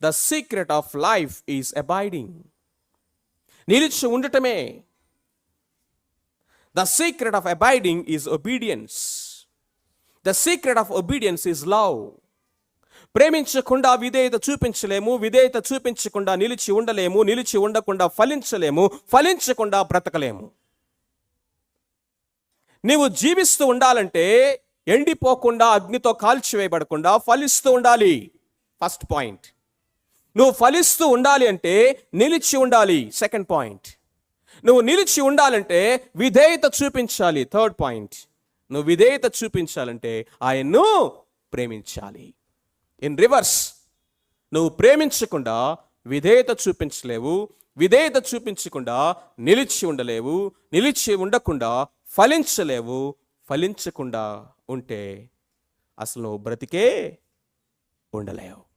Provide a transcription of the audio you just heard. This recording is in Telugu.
The secret of life is abiding. నిలిచి ఉండటమే. The secret of abiding is obedience. The secret of obedience is love. ప్రేమించకుండా విధేయత చూపించలేము, విధేయత చూపించకుండా నిలిచి ఉండలేము, నిలిచి ఉండకుండా ఫలించలేము, ఫలించకుండా బ్రతకలేము. నీవు జీవిస్తూ ఉండాలంటే ఎండిపోకుండా, అగ్నితో కాల్చివేయబడకుండా ఫలిస్తూ ఉండాలి. First point. నువ్వు ఫలిస్తూ ఉండాలి అంటే నిలిచి ఉండాలి. Second point. నువ్వు నిలిచి ఉండాలంటే విధేయత చూపించాలి. Third point. నువ్వు విధేయత చూపించాలంటే ఆయన్ను ప్రేమించాలి. ఇన్ రివర్స్, నువ్వు ప్రేమించకుండా విధేయత చూపించలేవు, విధేయత చూపించకుండా నిలిచి ఉండలేవు, నిలిచి ఉండకుండా ఫలించలేవు, ఫలించకుండా ఉంటే అసలు నువ్వు బ్రతికే ఉండలేవు.